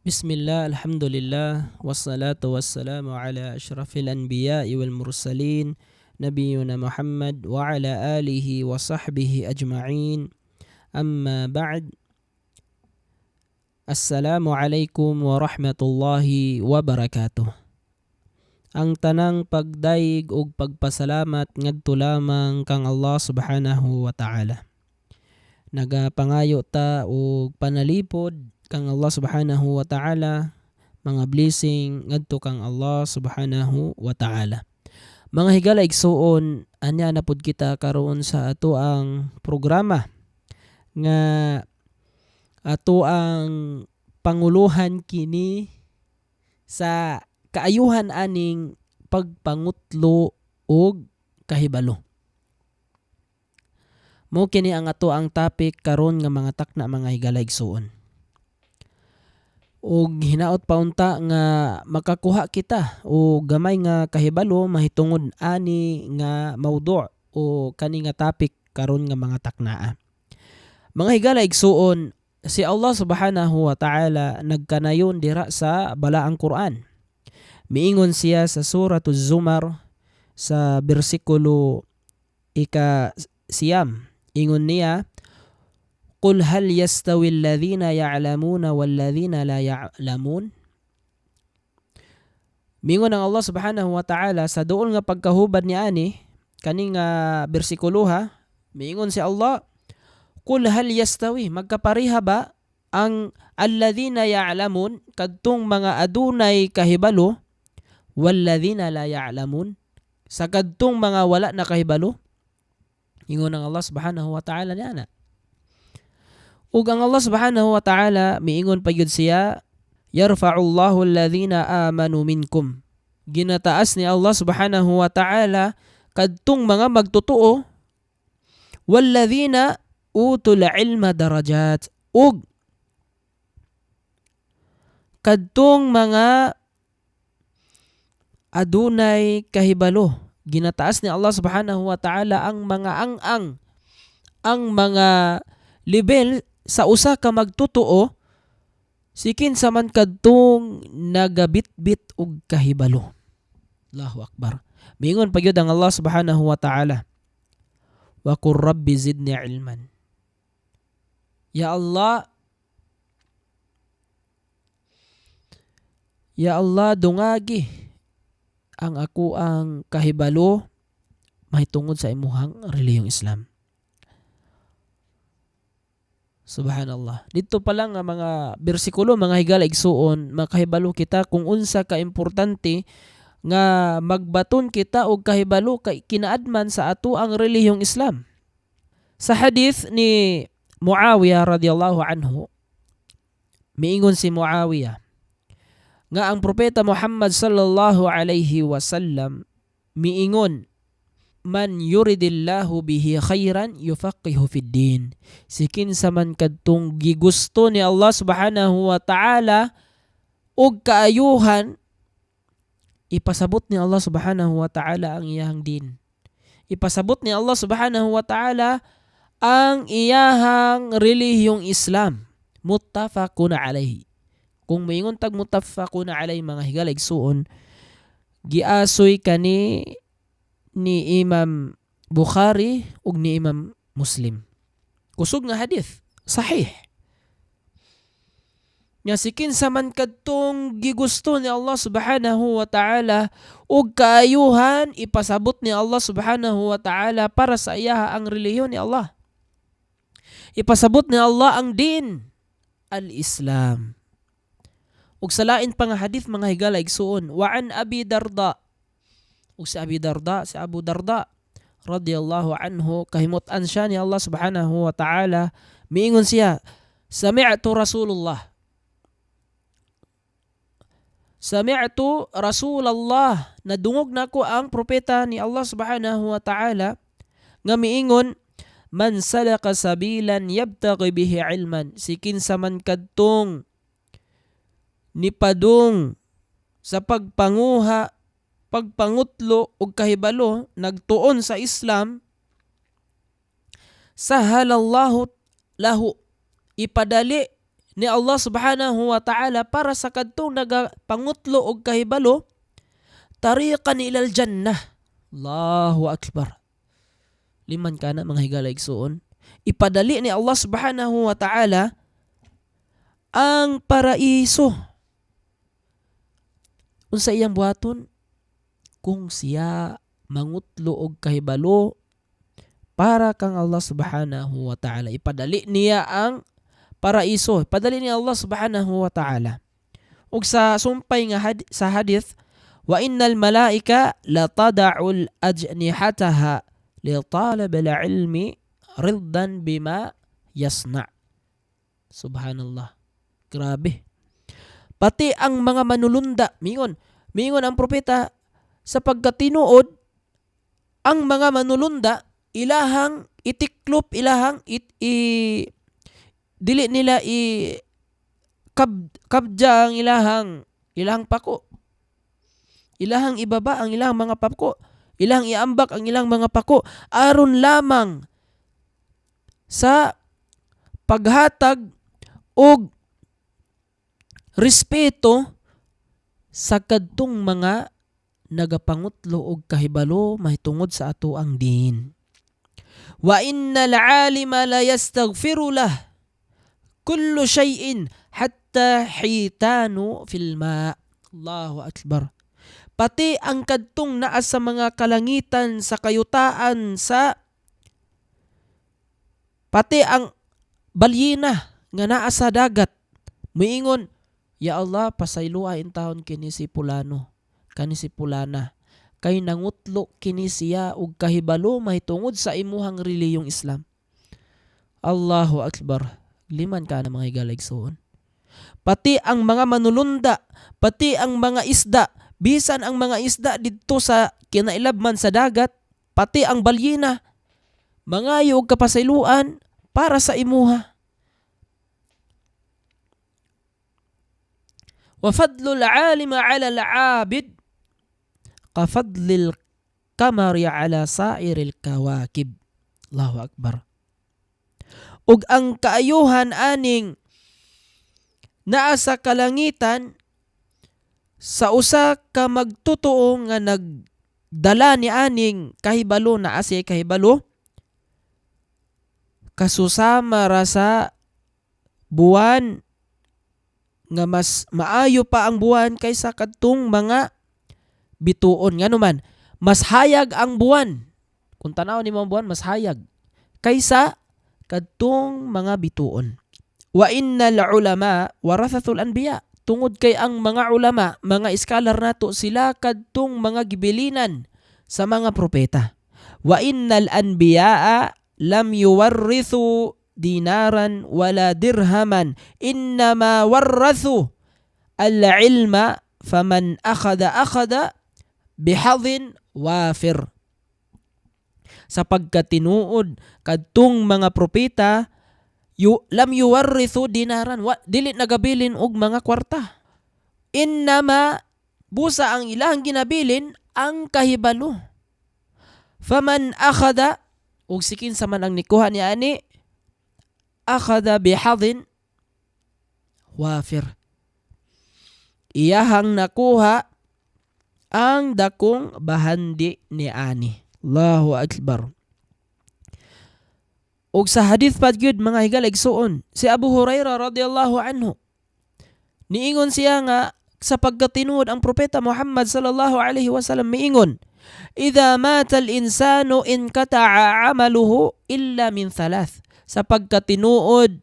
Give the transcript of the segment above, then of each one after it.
Bismillah, alhamdulillah, wassalatu wassalamu ala ashrafil anbiya'i wal mursalin, nabiyuna Muhammad wa ala alihi wa sahbihi ajma'in. Amma ba'd, assalamu alaikum wa rahmatullahi wa barakatuh. Ang tanang pagdaig ug pagpasalamat ngadto lamang kang Allah subhanahu wa ta'ala. Nagapangayo ta og panalipod kang Allah subhanahu wa ta'ala, mga blessing ngadto kang Allah subhanahu wa ta'ala. Mga higala igsuon, anya na pud kita karon sa ato ang programa nga ato ang panguluhan kini sa kaayuhan aning pagpangutlo og kahibalo. Mo kini ang ato ang topic karon nga mga takna mga higala igsuon. Og hinaot paunta nga makakuha kita o gamay nga kahibalo mahitungod ani nga mawdu' o kani nga topic karon nga mga taknaa. Mga higala igsuon, si Allah subhanahu wa ta'ala nagkanayon dira sa balaang Quran. Miingon siya sa Suratuz Zumar sa bersikulo siyam. Ingon niya, Qul hal yastawi alladhina ya'lamuna walladhina la ya'lamun. Mingon ang Allah subhanahu wa ta'ala sa doon nga pagkahubad ni ani, kaning bersikulo mingon si Allah, Qul hal yastawi, magkapariha ba ang alladhina ya'lamun, kadtong mga adunay kahibalo, walladhina la ya'lamun, sa kadtong mga wala na kahibalo? Ingon ang Allah subhanahu wa ta'ala niana. Ug ang Allah subhanahu wa ta'ala miingon pa gyud siya, yarfa'ullahu alladhina amanu minkum. Ginataas ni Allah subhanahu wa ta'ala kadtong mga magtotoo, walladhina utul ilma darajat, ug kadtong mga adunay kahibalo. Ginataas ni Allah subhanahu wa ta'ala ang mga ang mga level sa usa ka magtotoo, sikin sa man kadtong nagabitbit og kahibalo. Allahu Akbar. Mingon pa gyud ang Allah subhanahu wa ta'ala, wa qur rabbi zidni ilman. Ya Allah, dungagi ang ako ang kahibalo mahitungod sa imuhang relihiyong Islam. Subhanallah. Dito pa lang nga mga bersikulo, mga higala igsuon, makahibalo kita kung unsa ka importante nga magbaton kita og kahibalo kay kinaadman sa ato ang relihiyong Islam. Sa hadith ni Muawiyah radhiyallahu anhu, miingon si Muawiyah nga ang propeta Muhammad sallallahu alaihi wasallam miingon, man yuridillahu bihi khairan yufaqihu fid din. Sikin sa man kadtong gigusto ni Allah subhanahu wa ta'ala og kaayuhan, ipasabot ni Allah subhanahu wa ta'ala ang iyang din. Ipasabot ni Allah subhanahu wa ta'ala ang iyahang relihiyong Islam. Muttafaqun alayhi. Kung moingon tag muttafaqun alayhi mga higala igsuon, giasoy kani ni Imam Bukhari ug ni Imam Muslim. Kusog nga hadith, sahih. Nya sikin sa man kadtong gigusto ni Allah subhanahu wa ta'ala ug kaayuhan, ipasabot ni Allah subhanahu wa ta'ala para sa iya ang relihiyon ni Allah. Ipasabot ni Allah ang din, al-Islam. Ug sa lain pa nga hadith mga higala igsuon, wa an Abi Darda, ug si Abu Darda radhiyallahu anhu, kahimutan siya ni Allah subhanahu wa ta'ala, miingon siya, sami'tu Rasulullah, nadungog nako ang propeta ni Allah subhanahu wa ta'ala nga miingon, man salaka sabilan yabtaghi bihi ilman, sikin sa man kadtong nipadung sa pagpangutlo og kahibalo, nagtuon sa Islam, sahalallahu lahu, ipadali ni Allah subhanahu wa ta'ala para sa kadtong nagapangutlo og kahibalo, tariqan ilal jannah. Allahu akbar. Liman kana mga higala igsuon. Ipadali ni Allah subhanahu wa ta'ala ang paraiso. Unsa iyang buhaton? Kung siya mangutlo og kahibalo para kang Allah subhanahu wa ta'ala. Ipadali niya ang paraiso. Ipadali ni Allah subhanahu wa ta'ala. Ug sa sumpay nga sa hadith, wa innal malaika la tada'ul ajnihataha li talab al-ilmi riddan bima yasna'. Subhanallah. Grabe. Pati ang mga manulunda, mingon ang propeta, sa pagkatinuod, ang mga manulunda, ilahang itiklop, ilahang dili nila kabja ang ilahang pako. Ilahang ibaba ang ilang mga pako. Ilahang iambak ang ilang mga pako. Aron lamang sa paghatag og respeto sa kadtong mga nagapangutlo og kahibalo mahitungod sa ato ang din. Wa innal alima la yastaghfiru lah kullu shay'in hatta hitanu fil ma. Allahu akbar. Pati ang kadtong naa sa mga kalangitan sa kayutaan pati ang balyena nga naa sa dagat miingon, ya Allah, pasayloa in taon kini si Pulano, kani si Pulana, kay nangutlo kini siya og kahibalo mahitungod sa imuhang reliyong Islam. Allahu akbar. Liman ka na mga higaligsoon. Pati ang mga manulunda, pati ang mga isda, bisan ang mga isda didto sa kinailabman sa dagat, pati ang balyena, mangayo og kapasayloan para sa imuha. Wa fadlul alima ala al-abid kafadlil kamari ala sairil kawakib. Allahu akbar. Ug ang kaayuhan aning naa sa kalangitan sa usa ka magtotoo nga nagdala ni aning kahibalo na asay kahibalo kasusama ra sa buwan nga mas maayo pa ang buwan kaysa kadtong mga bituon. Ngano man, mas hayag ang buwan. Kung tanaw ni mga buwan, mas hayag kaysa kadtong mga bituon. Wa innal ulama warathatul anbiya. Tungod kay ang mga ulama, mga iskalar nato, sila kadtong mga gibilinan sa mga propeta. Wa innal anbiyaa lam yuwarrithu dinaran wala dirhaman, innama warrathu al-ilma faman akhada bihadhin wafir. Sa pagkatinuod kadtong mga propeta, lam yuwarrithu dinaran, dili nagabilin og mga kwarta. Innama, busa ang ilang ginabilin ang kahibalo. Faman akhada, ug sikin sa man ang nikuha ni ani, akhada bihadhin wafir. Iyahang nakuha ang dakong bahandi ni ani. Allahu akbar. Ug sa hadith pa gyud mga higaligsoon, si Abu Hurairah radhiyallahu anhu, niingon siya nga sa pagkatinuod ang propeta Muhammad sallallahu alaihi wasallam miingon, idza mata al-insanu inqata'a 'amaluhu illa min thalath. Sa pagkatinuod,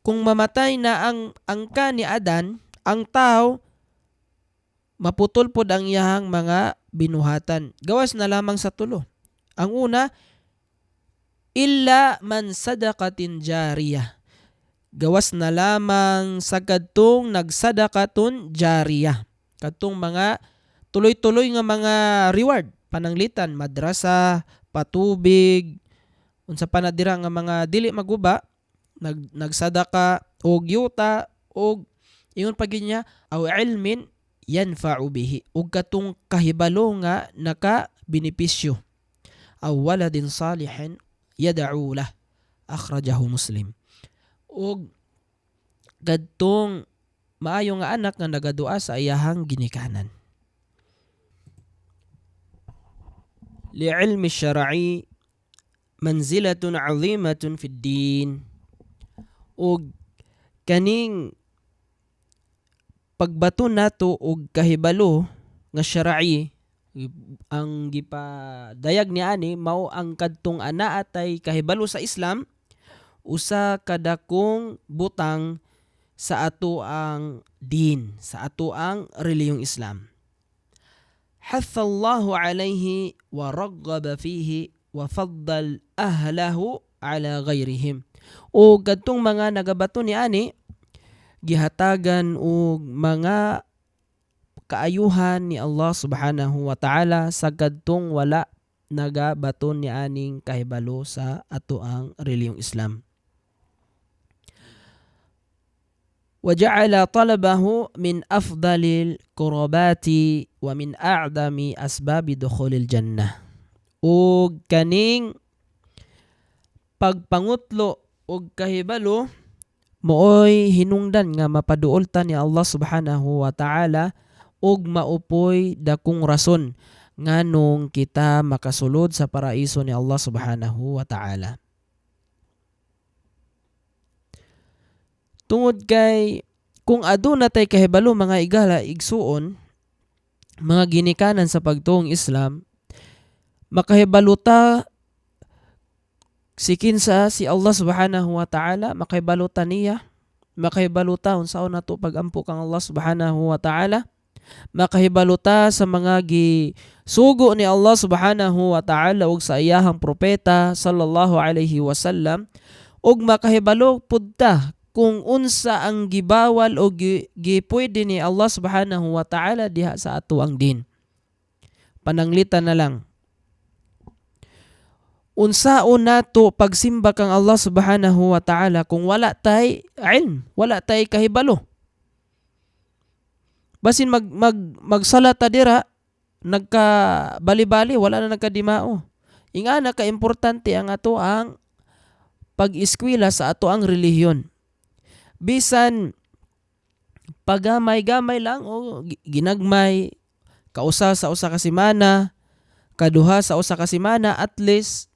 kung mamatay na ang angka ni Adan, ang tao, maputol pod ang iyahang mga binuhatan. Gawas na lamang sa tulo. Ang una, illa man sadaqatin jariyah. Gawas na lamang sa kadtong nagsadaqatun jariyah. Kadtong mga tuloy-tuloy nga mga reward, pananglitan, madrasa, patubig, unsa pa na dira nga mga dili maguba, nagsadaka og yuta og ingon pa gid niya aw ilmin yanfa'u bihi, ug katong kahibalo nga naka benepisyo, aw waladin salihin yad'u lah, akhrajahu Muslim. Og kadtong maayo nga anak nga nagadua sa iyahang ginikanan. Li'ilmi syar'i manzilatun 'azimatun fid din. Og kaning pagbato nato og kahibalo nga syar'i, ang gipadayag ni ani mao ang kadtong anaa tay kahibalo sa Islam, usa kadakong butang sa ato ang din, sa ato ang relihiyong Islam. Hathallahu alayhi wa raghaba fihi wa faddal ahlahu ala ghayrihim. O kadtong mga nagabato ni ani gihatagan og mga kaayuhan ni Allah subhanahu wa ta'ala sa kadtong wala nagabaton ni aning kahibalo sa ato ang relihiyong Islam. وجعل طلبه من أفضل القربات ومن أعظم أسباب دخول الجنة. O kaning pagpangutlo og kahibalo mooy hinungdan nga mapaduol ta ni Allah subhanahu wa ta'ala og maupoy dakong rason nganong kita makasulod sa paraiso ni Allah subhanahu wa ta'ala. Tungod kay kung aduna tay kahibalo mga igala igsuon, mga ginikanan sa pagtuong Islam, makahibalo ta si kinsa si Allah subhanahu wa ta'ala, makahibalo ta niya, makahibalo ta unsaon nato pagampo kang Allah subhanahu wa ta'ala, makahibalo ta sa mga gisugo ni Allah subhanahu wa ta'ala ug sa iyahang propeta sallallahu alaihi wasallam, ug makahibalo pud ta kung unsa ang gibawal o gipwede ni Allah subhanahu wa ta'ala diha sa ato ang din. Pananglitan na lang. Unsaon nato pagsimba kang Allah subhanahu wa ta'ala kung wala tay ilm, wala tay kahibalo. Basin magsalat ta dira, nagka-bali-bali, wala na nagkadimao. Ingana ka importante ang ato ang pag-eskwela sa ato ang relihiyon. Bisan pagamay-gamay lang o ginagmay, kausa sa usa ka semana, kaduha sa usa ka semana, at least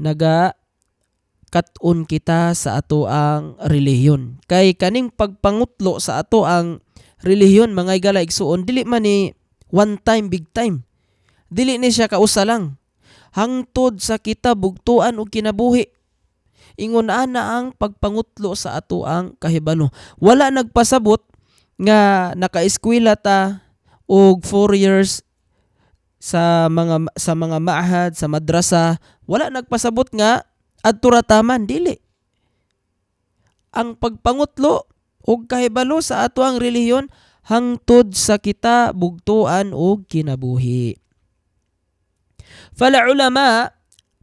naga-kat-on kita sa ato ang relihiyon. Kay kaning pagpangutlo sa ato ang relihiyon mga igala igsuon, dili man ni one time, big time. Dili ni siya kausa lang. Hangtod sa kita bugtuan o kinabuhi. Ingon ana ang pagpangutlo sa ato ang kahibalo. Wala nagpasabot nga naka-eskwela ta og 4 years sa mga maahad, sa madrasa. Wala nagpasabot nga adto ra taman, dili. Ang pagpangutlo og kahibalo sa ato ang relihiyon hangtod sa kita bugtuan og kinabuhi. Fala ulama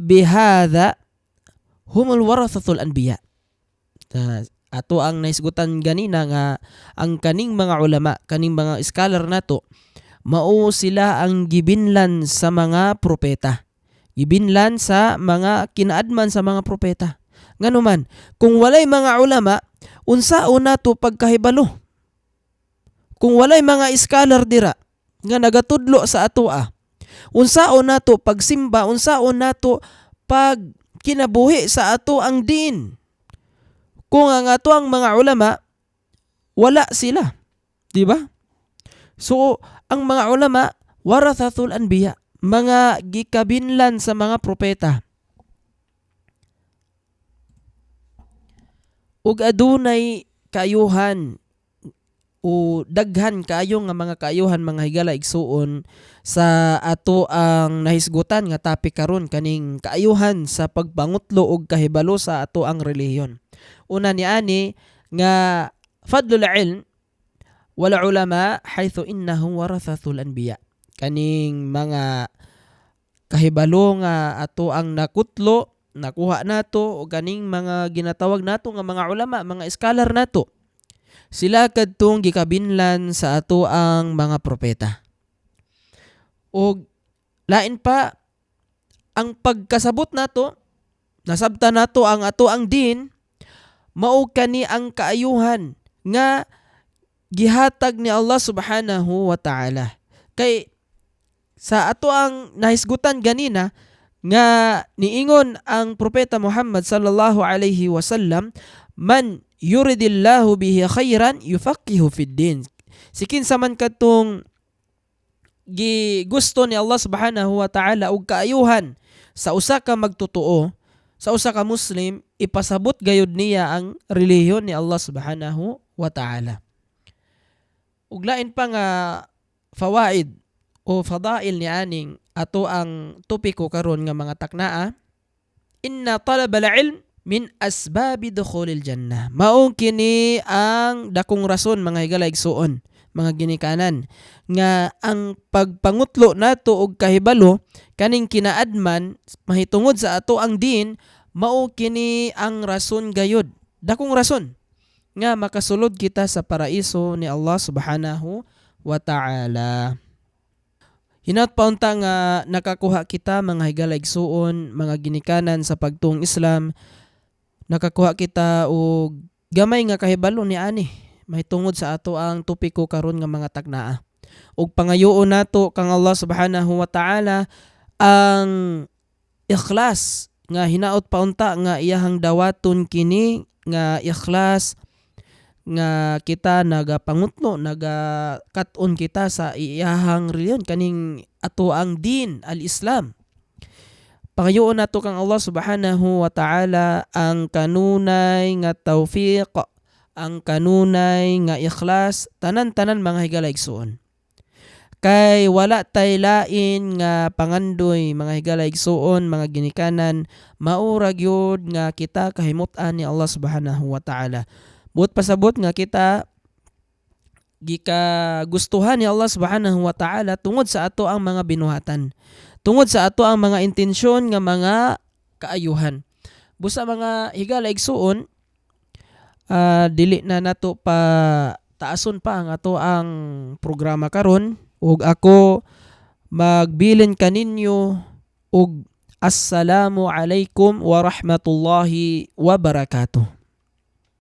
bihadha humul warathatul anbiya. Ato ang naisgutan ganina nga ang kaning mga ulama, kaning mga scholar nato, mao sila ang gibinlan sa mga propeta. Gibinlan sa mga kinaadman sa mga propeta. Nganuman, kung walay mga ulama, unsaon nato pagkahibalo? Kung walay mga scholar dira nga nagatudlo sa atoa, unsaon nato pagsimba, unsaon nato pag kinabuhi sa ato ang din? Kung ang ato ang mga ulama wala sila, di ba? So ang mga ulama warathatul anbiya, mga gikabinlan sa mga propeta. Ug adunay kaayuhan o daghan kaayo nga mga kaayuhan mga higala igsuon sa ato ang nahisgutan nga topic karon, kaning kaayuhan sa pagpangutlo og kahibalo sa ato ang relihiyon. Una ni ani nga fadlul ilm wal ulama haythu innahum warathatul anbiya. Kaning mga kahibalo nga ato ang nakutlo, nakuha nato o kaning mga ginatawag nato nga mga ulama, mga scholar nato. Sila kadtong gikabinlan sa ato ang mga propeta. O lain pa ang pagkasabot nato nasabtan nato ang ato ang din, mao kani ang kaayuhan nga gihatag ni Allah subhanahu wa ta'ala. Kay sa ato ang nahisgutan ganina nga niingon ang propeta Muhammad sallallahu alaihi wasallam, man yuridillahu bihi khairan yufaqihu fid din. Sikin sa man katong gusto ni Allah subhanahu wa ta'ala og kaayuhan sa usa ka magtotoo, sa usa ka Muslim, ipasabot gayud niya ang relihiyon ni Allah subhanahu wa ta'ala. Ug lain pa nga fawaid o fadail ni aning ato ang topiko karon nga mga taknaa, inna talabal ilm min asbabi dukhulil jannah. Mao kini ang dakong rason mga higala igsuon, mga ginikanan, nga ang pagpangutlo nato og kahibalo kaning kinaadman mahitungod sa ato ang din, mao kini ang rason gayud, dakong rason nga makasulod kita sa paraiso ni Allah subhanahu wa ta'ala. Hinaut paunta nga nakakuha kita mga higala igsuon, mga ginikanan sa pagtuong Islam, nakakuha kita og gamay nga kahibalo ni ani mahitungod sa ato ang topiko karon nga mga taknaa. Ug pangayoon nato kang Allah subhanahu wa ta'ala ang ikhlas nga hinaut paunta nga iyahang dawaton kini nga ikhlas nga kita nagapangutno, nagakat-on kita sa iyahang reliyon kaning ato ang din al-Islam. Pangayoon nato kang Allah subhanahu wa ta'ala ang kanunay nga tawfiq, ang kanunay nga ikhlas, tanan-tanan mga higala igsuon. Kay wala tay lain nga pangandoy mga higala igsuon, mga ginikanan, maurag yun nga kita kahimut-an ni Allah subhanahu wa ta'ala. Buot pasabot nga kita gikagustuhan ni Allah subhanahu wa ta'ala tungod sa ato ang mga binuhatan, tungod sa ato ang mga intensyon nga mga kaayuhan. Busa mga higala igsuon, dili na nato pa taason pa ang ato ang programa karon, ug ako magbilin kaninyo og assalamu alaikum wa rahmatullahi wa barakatuh.